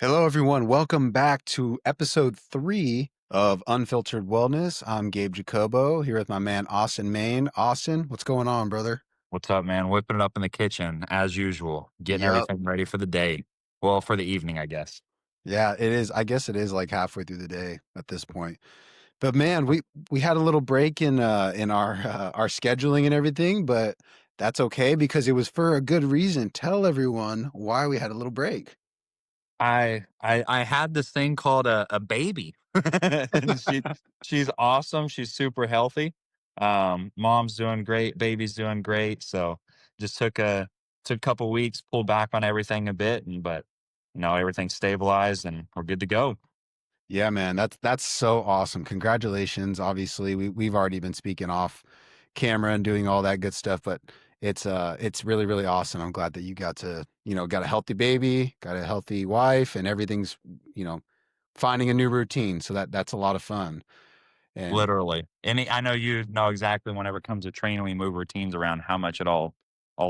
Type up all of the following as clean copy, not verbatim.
Hello, everyone. Welcome back to episode 3 of Unfiltered Wellness. I'm Gabe Jacobo here with my man Austin Main. Austin, what's going on, brother? What's up, man? Whipping it up in the kitchen as usual, getting Yep. everything ready for the day. Well, for the evening, I guess. Yeah, it is. I guess it is like halfway through the day at this point. But man, we had a little break in our scheduling and everything, but that's okay because it was for a good reason. Tell everyone why we had a little break. I had this thing called a baby. And she's awesome. She's super healthy. Mom's doing great, baby's doing great. So just took a couple weeks, pulled back on everything a bit, but everything's stabilized and we're good to go. Yeah, man, that's so awesome. Congratulations. Obviously, we've already been speaking off camera and doing all that good stuff, but it's really really awesome. I'm glad that you got to, got a healthy baby, got a healthy wife and everything's, you know, finding a new routine. So that's a lot of fun. And Literally. I know you know exactly whenever it comes to training, we move routines around how much it all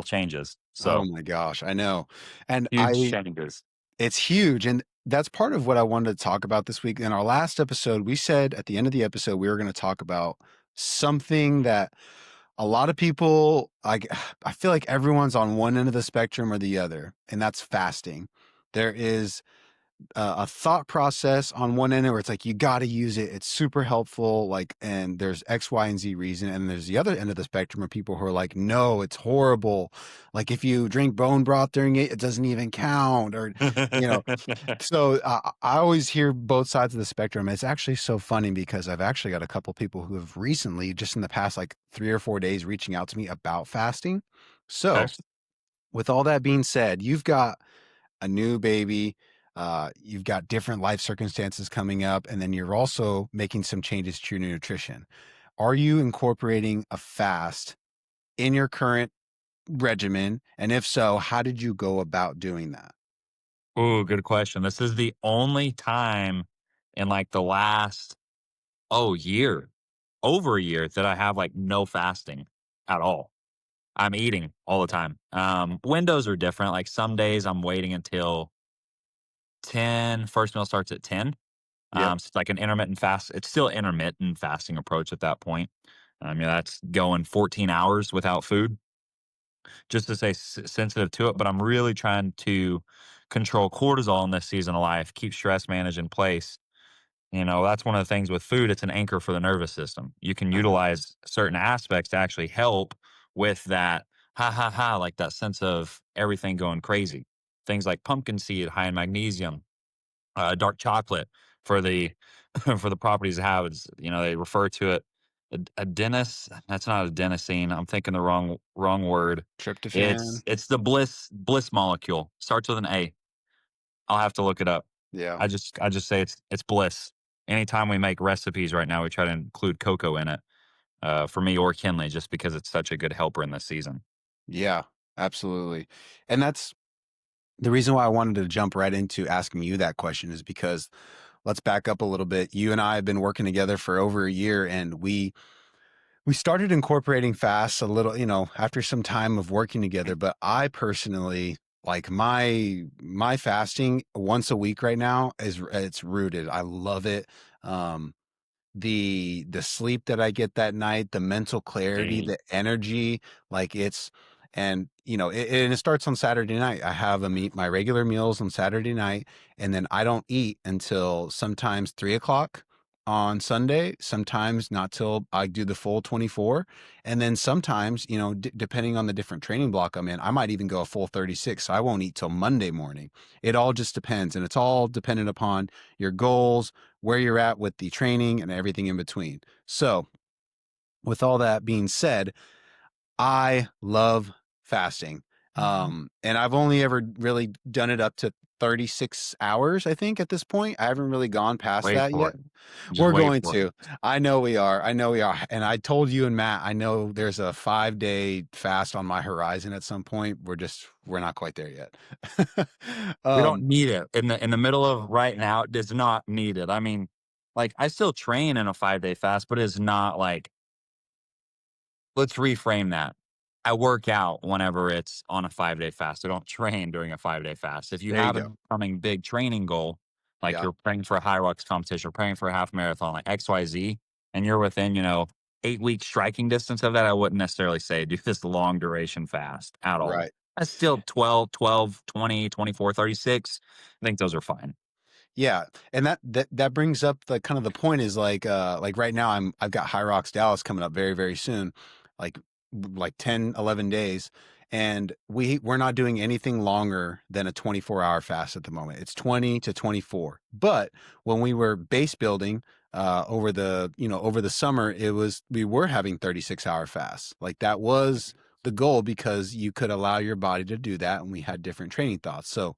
changes. oh So my gosh, I know. And huge changes. it's huge. And that's part of what I wanted to talk about this week. In our last episode, we said at the end of the episode, we were going to talk about something that a lot of people, like, I feel like everyone's on one end of the spectrum or the other, and that's fasting. There is a thought process on one end where it's like you got to use it, it's super helpful, like, and there's X, Y, and Z reason. And there's the other end of the spectrum of people who are like, no, it's horrible, like if you drink bone broth during it, it doesn't even count, or you know. So I always hear both sides of the spectrum. It's actually so funny because I've actually got a couple people who have recently, just in the past like 3 or 4 days, reaching out to me about fasting. So That's with all that being said, you've got a new baby, you've got different life circumstances coming up, and then you're also making some changes to your nutrition. Are you incorporating a fast in your current regimen? And if so, how did you go about doing that? Ooh, good question. This is the only time in like the last year, over a year that I have like no fasting at all. I'm eating all the time. Windows are different. Like some days I'm waiting until 10. First meal starts at 10. Yep. So it's like an intermittent fast. It's still intermittent fasting approach at that point. That's going 14 hours without food, just to stay sensitive to it. But I'm really trying to control cortisol in this season of life, keep stress managed in place. That's one of the things with food. It's an anchor for the nervous system. You can Uh-huh. utilize certain aspects to actually help with that ha ha ha, like that sense of everything going crazy. Things like pumpkin seed, high in magnesium, dark chocolate for the for the properties it has. They refer to it adenos. That's not adenosine. I'm thinking the wrong word. Tryptophan. It's the bliss molecule. Starts with an A. I'll have to look it up. Yeah. I just say it's bliss. Anytime we make recipes right now, we try to include cocoa in it. For me or Kinley, just because it's such a good helper in this season. Yeah, absolutely. And that's the reason why I wanted to jump right into asking you that question is because let's back up a little bit. You and I have been working together for over a year, and we started incorporating fasts a little, after some time of working together. But I personally, like, my fasting once a week right now is, it's rooted. I love it. Um, the sleep that I get that night, the mental clarity, Hey, the energy, like it's, and it starts on Saturday night. I have my regular meals on Saturday night, and then I don't eat until sometimes 3 o'clock on Sunday, sometimes not till I do the full 24. And then sometimes, depending on the different training block I'm in, I might even go a full 36. So I won't eat till Monday morning. It all just depends. And it's all dependent upon your goals, where you're at with the training, and everything in between. So, with all that being said, I love fasting. And I've only ever really done it up to 36 hours, I think, at this point. I haven't really gone past wait that for yet. it. Just We're wait going for to. I know we are. I know we are. And I told you and Matt, I know there's a 5-day fast on my horizon at some point. We're not quite there yet. We don't um, need it in the middle of right now. It does not need it. I mean, like I still train in a 5-day fast, but it's not like let's reframe that. I work out whenever it's on a 5-day fast. I don't train during a 5-day fast. If you There you have go. an upcoming big training goal, like Yeah. you're praying for a high rocks competition or praying for a half marathon, like XYZ, and you're within, 8 week striking distance of that, I wouldn't necessarily say do this long duration fast at all. Right. That's still 12, 12, 20, 24, 36. I think those are fine. Yeah, and that brings up the kind of the point is like right now I've got High Rocks Dallas coming up very very soon, like like 10 11 days, and we're not doing anything longer than a 24-hour fast at the moment. It's 20 to 24. But when we were base building over the, over the summer, we were having 36-hour fasts. Like that was the goal because you could allow your body to do that, and we had different training thoughts. So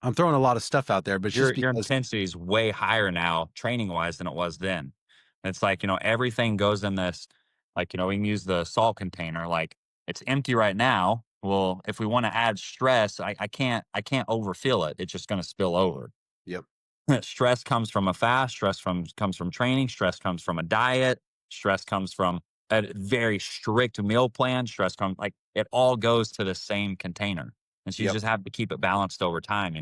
I'm throwing a lot of stuff out there, but it's Your just your because. intensity is way higher now training wise than it was then. It's like, everything goes in this, like, we can use the salt container, like it's empty right now. Well, if we want to add stress, I can't overfill it. It's just going to spill over. Yep, Stress comes from a fast, comes from training, stress comes from a diet, stress comes from a very strict meal plan, stress comes like it all goes to the same container. And so you yep, just have to keep it balanced over time.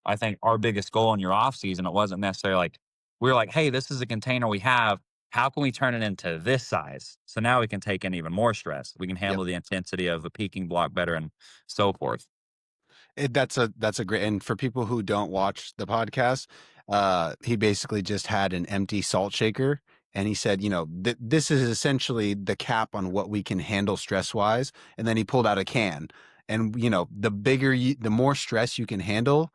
I think our biggest goal in your off season, it wasn't necessarily like we were like, hey, this is a container we have. How can we turn it into this size? So now we can take in even more stress. We can yep. handle the intensity of a peaking block better and so forth. That's a great, and for people who don't watch the podcast, he basically just had an empty salt shaker, and he said, this is essentially the cap on what we can handle stress wise, and then he pulled out a can, and the more stress you can handle,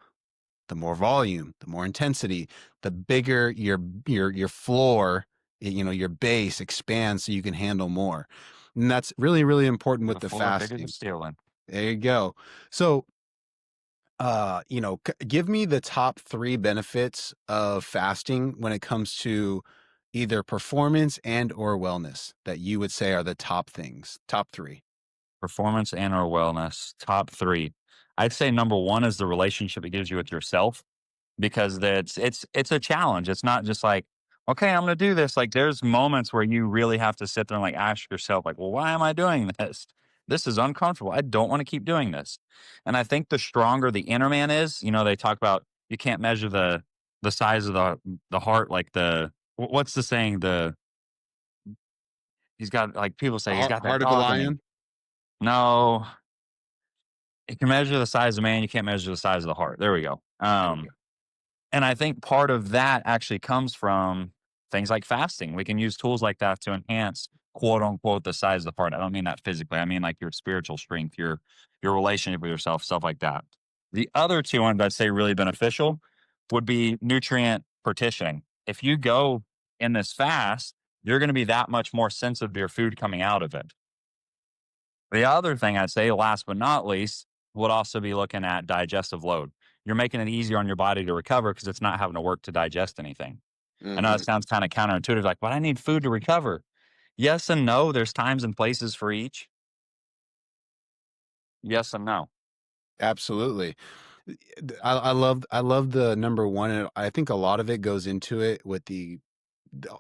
the more volume, the more intensity, the bigger your floor, your base expands so you can handle more. And that's really, really important with The the floor bigger than fasting. stealing. There you go. So, give me the top three benefits of fasting when it comes to either performance and or wellness that you would say are the top things, top three. Performance and or wellness, top 3. I'd say number 1 is the relationship it gives you with yourself because it's a challenge. It's not just like, "Okay, I'm gonna do this." Like, there's moments where you really have to sit there and, like, ask yourself, like, "Well, why am I doing this? This is uncomfortable. I don't wanna keep doing this." And I think the stronger the inner man is, they talk about you can't measure the size of the heart like what's the saying? He's got like, people say he's got that Heart of a dog in him. lion. No. You can measure the size of man, you can't measure the size of the heart. There we go. There you go. And I think part of that actually comes from things like fasting. We can use tools like that to enhance quote unquote the size of the heart. I don't mean that physically. I mean like your spiritual strength, your relationship with yourself, stuff like that. The other two ones I'd say really beneficial would be nutrient partitioning. If you go in this fast, you're going to be that much more sensitive to your food coming out of it. The other thing I'd say, last but not least, would also be looking at digestive load. You're making it easier on your body to recover because it's not having to work to digest anything. I know it Hmm. sounds kind of counterintuitive, like, but I need food to recover. Yes and no. There's times and places for each. Yes and no. Absolutely. I love the number one, and I think a lot of it goes into it with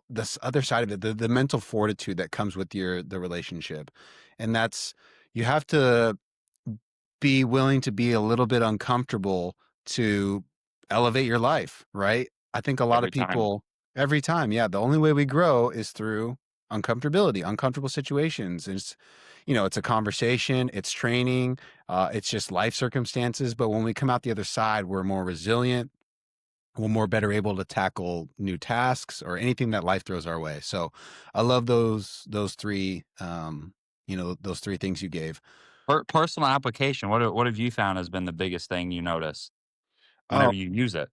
this other side of it, the mental fortitude that comes with the relationship, and that's you have to be willing to be a little bit uncomfortable to elevate your life, right? I think a lot of Every time. people every time, yeah, the only way we grow is through uncomfortability, uncomfortable situations. It's a conversation, it's training, it's just life circumstances. But when we come out the other side, we're more resilient, we're more better able to tackle new tasks or anything that life throws our way. So I love those three, those three things you gave. Personal application. What have you found has been the biggest thing you notice Oh, whenever you use it?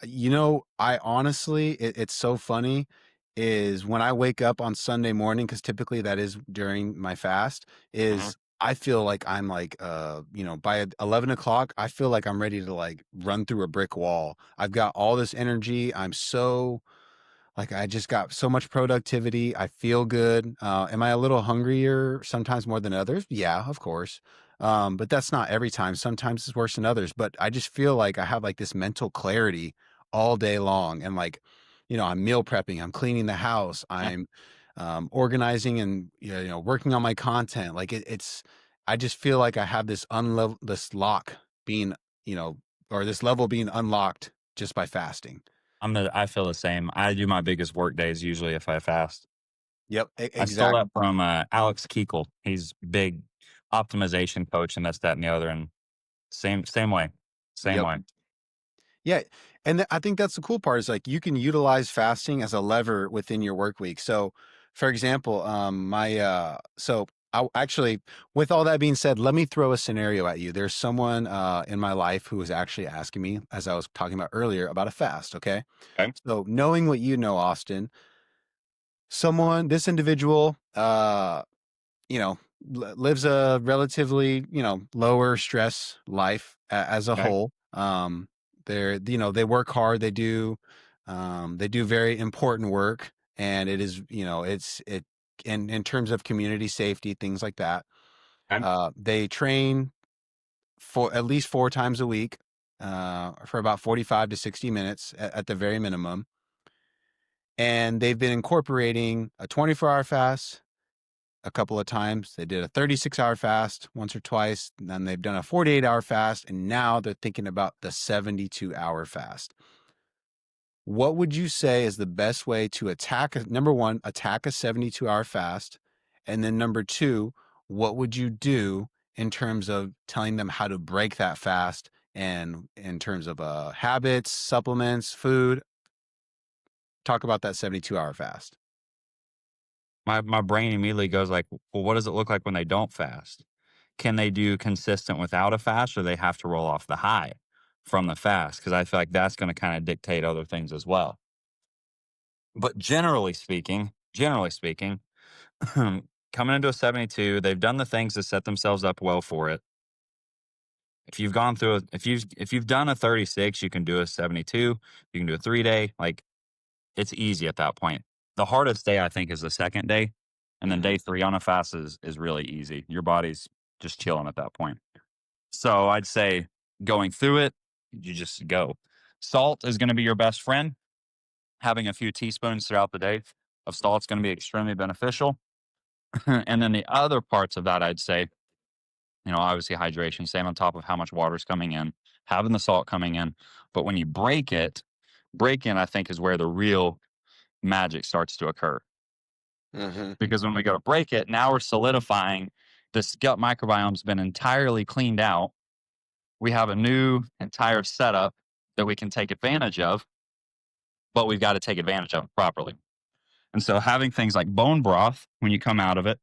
I honestly, it's so funny is when I wake up on Sunday morning, because typically that is during my fast, Mhm. is I feel like I'm like, by 11 o'clock, I feel like I'm ready to like run through a brick wall. I've got all this energy. I'm so like, I just got so much productivity. I feel good. Am I a little hungrier sometimes more than others? Yeah, of course. But that's not every time. Sometimes it's worse than others. But I just feel like I have like this mental clarity all day long. And like, I'm meal prepping, I'm cleaning the house, I'm organizing and working on my content. Like it's, I just feel like I have this lock being, you know, or this level being unlocked just by fasting. I feel the same. I do my biggest work days usually if I fast. Yep, I stole exactly. that from Alex Keekle. He's big optimization coach and this, that, and the other. And same way, same Yep. way. Yeah, and I think that's the cool part is like you can utilize fasting as a lever within your work week. So, for example, actually, with all that being said, let me throw a scenario at you. There's someone in my life who was actually asking me, as I was talking about earlier, about a fast. Okay, Okay. so knowing what you know, Austin, this individual, you know, lives a relatively, lower stress life as a Okay. whole. They work hard. They do very important work, and it is, in terms of community safety, things like that. Okay. They train for at least 4 times a week, for about 45 to 60 minutes at the very minimum. And they've been incorporating a 24-hour fast a couple of times. They did a 36-hour fast once or twice, and then they've done a 48-hour fast, and now they're thinking about the 72-hour fast. What would you say is the best way to number one, attack a 72-hour fast? And then number two, what would you do in terms of telling them how to break that fast and in terms of habits, supplements, food? Talk about that 72-hour fast. My brain immediately goes like, well, what does it look like when they don't fast? Can they do consistent without a fast, or they have to roll off the high from the fast? Because I feel like that's going to kind of dictate other things as well. But generally speaking, coming into a 72, they've done the things to set themselves up well for it. If you've gone through, if you've done a 36, you can do a 72. You can do a 3 day. Like it's easy at that point. The hardest day I think is the second day, and then Hmm. day three on a fast is really easy. Your body's just chilling at that point. So I'd say going through it, you just go. Salt is going to be your best friend. Having a few teaspoons throughout the day of salt is going to be extremely beneficial. And then the other parts of that, I'd say, obviously hydration, staying on top of how much water's coming in, having the salt coming in. But when you break in, I think is where the real magic starts to occur. Hmm. Because when we go to break it, now we're solidifying this gut microbiome's been entirely cleaned out. We have a new entire setup that we can take advantage of, but we've got to take advantage of it properly. And so having things like bone broth when you come out of it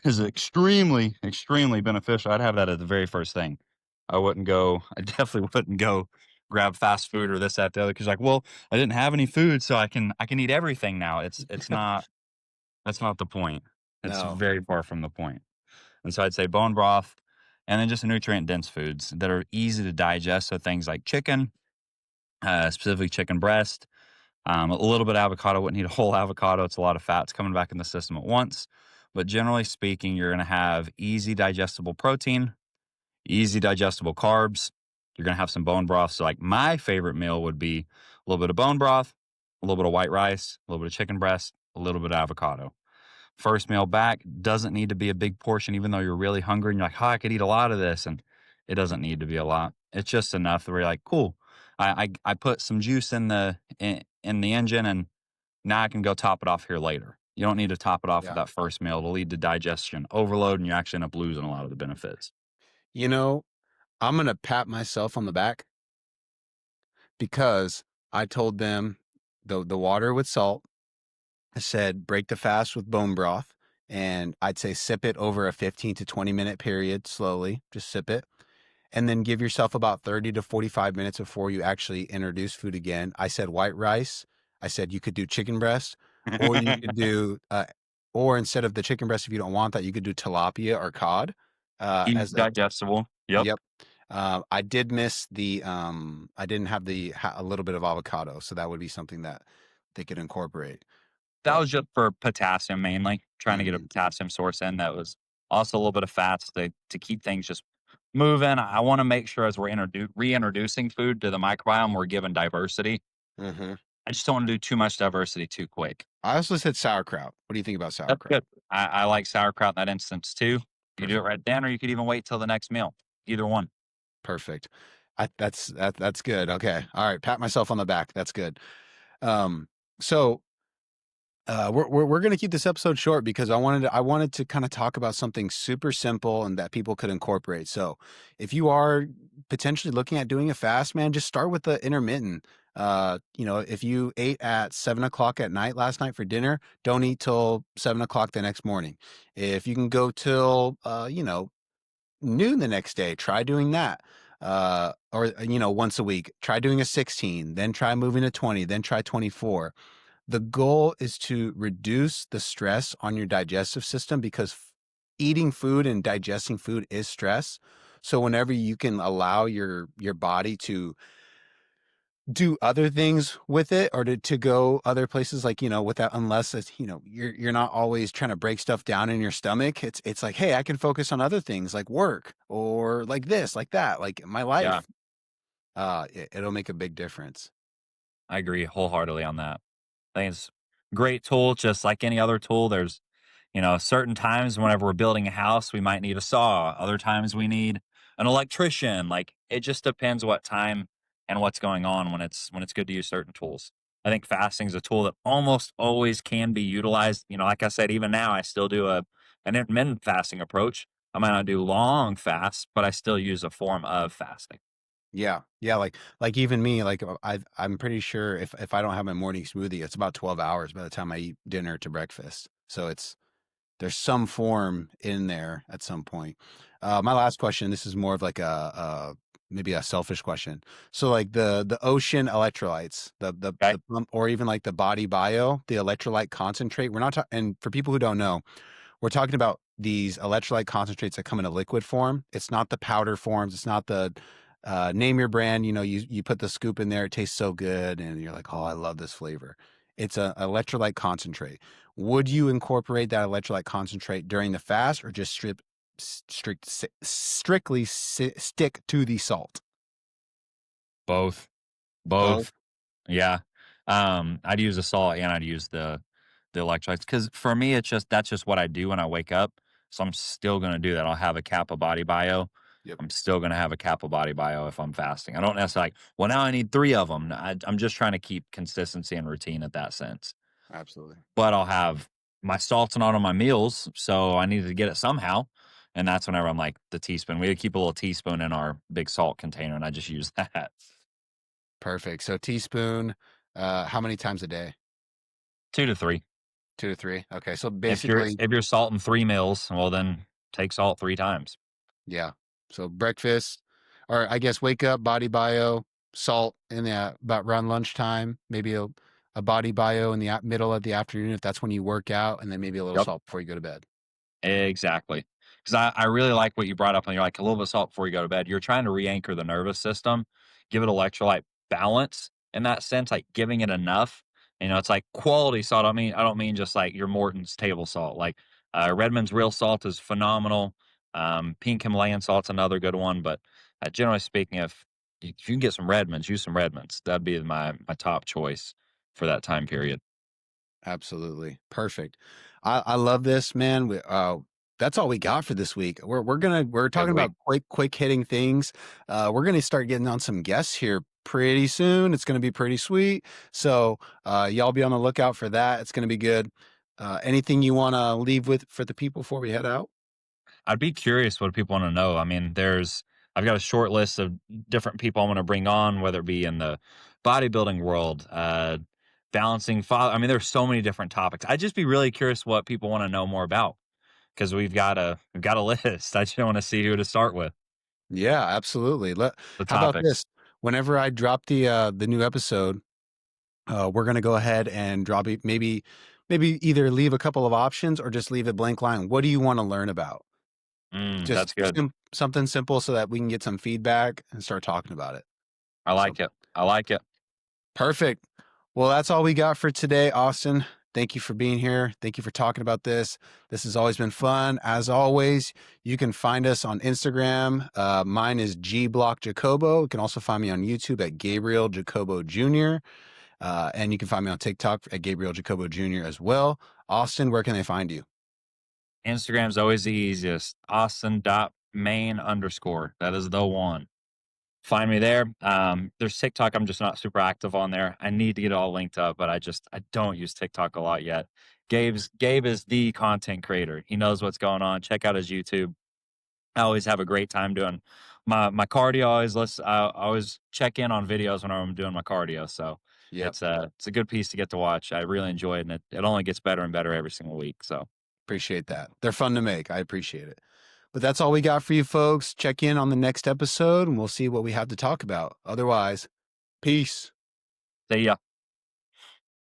is extremely, extremely beneficial. I'd have that as the very first thing. I definitely wouldn't go grab fast food or this, that, the other. Cause like, well, I didn't have any food, so I can eat everything now. It's not, that's not the point. It's No. very far from the point. And so I'd say bone broth and then just nutrient dense foods that are easy to digest. So things like chicken, specifically chicken breast, a little bit of avocado. Wouldn't need a whole avocado. It's a lot of fats coming back in the system at once. But generally speaking, you're going to have easy digestible protein, easy digestible carbs. You're going to have some bone broth. So, like, my favorite meal would be a little bit of bone broth, a little bit of white rice, a little bit of chicken breast, a little bit of avocado. First meal back doesn't need to be a big portion, even though you're really hungry and you're like, oh, I could eat a lot of this. And it doesn't need to be a lot. It's just enough where you're like, cool. I put some juice in the engine, and now I can go top it off here later. You don't need to top it off with Yeah. that first meal. It'll lead to digestion overload, and you actually end up losing a lot of the benefits. You know, I'm going to pat myself on the back because I told them the water with salt. I said break the fast with bone broth, and I'd say sip it over a 15 to 20 minute period slowly. Just sip it, and then give yourself about 30 to 45 minutes before you actually introduce food again. I said white rice. I said you could do chicken breast, or you could do, or instead of the chicken breast, if you don't want that, you could do tilapia or cod. Easy As a digestible. Yep. Yep. I did miss I didn't have a little bit of avocado, so that would be something that they could incorporate. That But was just for potassium mainly, trying to get a mhm, potassium source in. That was also a little bit of fats to keep things just moving. I want to make sure as we're reintroducing food to the microbiome, we're given diversity. mhm. I just don't want to do too much diversity too quick. I also said sauerkraut. What do you think about That's sauerkraut? good. I like sauerkraut in that instance too. You do it Perfect. right then, or you could even wait till the next meal. Either one. Perfect. That's good. Okay. All right. Pat myself on the back. That's good. Um, so we're gonna keep this episode short because I wanted to kind of talk about something super simple and that people could incorporate. So if you are potentially looking at doing a fast, man, just start with the intermittent. If you ate at 7 o'clock at night last night for dinner, don't eat till 7 o'clock the next morning. If you can go till noon the next day, try doing that. Or once a week, try doing a 16, then try moving to 20, then try 24. The goal is to reduce the stress on your digestive system because eating food and digesting food is stress. So whenever you can allow your body to do other things with it or to go other places like without unless it's you're not always trying to break stuff down in your stomach. It's like, hey, I can focus on other things like work or like this, like that, like my Yeah, life. It'll make a big difference. I agree wholeheartedly on that. I think it's a great tool, just like any other tool. There's, certain times whenever we're building a house, we might need a saw. Other times we need an electrician. Like it just depends what time and what's going on when it's good to use certain tools. I think fasting is a tool that almost always can be utilized. Like I said, even now I still do an intermittent fasting approach. I might not do long fasts, but I still use a form of fasting. Yeah. Yeah, like even me, like I'm pretty sure if I don't have my morning smoothie, it's about 12 hours by the time I eat dinner to breakfast. So there's some form in there at some point. My last question, this is more of like a maybe a selfish question. So like the ocean electrolytes, Okay. the pump or even like the body bio, the electrolyte concentrate. We're not and for people who don't know, we're talking about these electrolyte concentrates that come in a liquid form. It's not the powder forms. It's not the name your brand. You put the scoop in there. It tastes so good, and you're like, oh, I love this flavor. It's a electrolyte concentrate. Would you incorporate that electrolyte concentrate during the fast, or just strictly stick to the salt? Both. Both. Both. Yeah. I'd use the salt and I'd use the electrolytes because for me, that's just what I do when I wake up. So I'm still gonna do that. I'll have a Kappa body bio. Yep. I'm still gonna have a Kappa body bio if I'm fasting. I don't necessarily like, well, now I need three of them. I'm just trying to keep consistency and routine at that sense. Absolutely. But I'll have my salts and all on my meals, so I needed to get it somehow. And that's whenever I'm like the teaspoon. We keep a little teaspoon in our big salt container, and I just use that. Perfect. So teaspoon. How many times a day? 2 to 3. 2 to 3. Okay. So If you're basically, if you're salting 3 meals, well, then take salt 3 times. yeah. So breakfast, or I guess wake up, body bio, salt in the about around lunchtime, maybe a body bio in the middle of the afternoon if that's when you work out, and then maybe a little Yep. salt before you go to bed. Exactly. Because I really like what you brought up, and you're like, a little bit of salt before you go to bed. You're trying to re-anchor the nervous system, give it electrolyte balance in that sense, like giving it enough. It's like quality salt. I don't mean just like your Morton's table salt. Like Redmond's real salt is phenomenal. Pink Himalayan salt's another good one. But generally speaking, if you can get some Redmond's, use some Redmond's. That'd be my top choice for that time period. Absolutely. Perfect. I love this, man. That's all we got for this week. We're Good talking week. about quick hitting things. We're gonna start getting on some guests here pretty soon. It's gonna be pretty sweet. So y'all be on the lookout for that. It's gonna be good. Anything you wanna leave with for the people before we head out? I'd be curious what people want to know. I mean, I've got a short list of different people I want to bring on, whether it be in the bodybuilding world, balancing father. I mean, there's so many different topics. I'd just be really curious what people want to know more about because we've got a list. I just want to see who to start with. Yeah, absolutely. The How about topics. this? Whenever I drop the new episode, we're gonna go ahead and drop it. Maybe either leave a couple of options or just leave a blank line. What do you want to learn about? Just That's good. something simple so that we can get some feedback and start talking about it. I So like it. I like it. perfect. Well, that's all we got for today, Austin. Thank you for being here. Thank you for talking about this. This has always been fun. As always, you can find us on Instagram. Mine is GBlockJacobo. You can also find me on YouTube at GabrielJacoboJr. And you can find me on TikTok at GabrielJacoboJr as well. Austin, where can they find you? Instagram's always the easiest. Austin.main underscore. That is the one. Find me there. There's TikTok. I'm just not super active on there. I need to get it all linked up, but I don't use TikTok a lot yet. Gabe is the content creator. He knows what's going on. Check out his YouTube. I always have a great time doing my cardio. I always listen. I always check in on videos when I'm doing my cardio. So Yep. it's a good piece to get to watch. I really enjoy it, and it only gets better and better every single week. So Appreciate that. They're fun to make. I appreciate it. But that's all we got for you folks. Check in on the next episode and we'll see what we have to talk about. Otherwise, peace. see ya.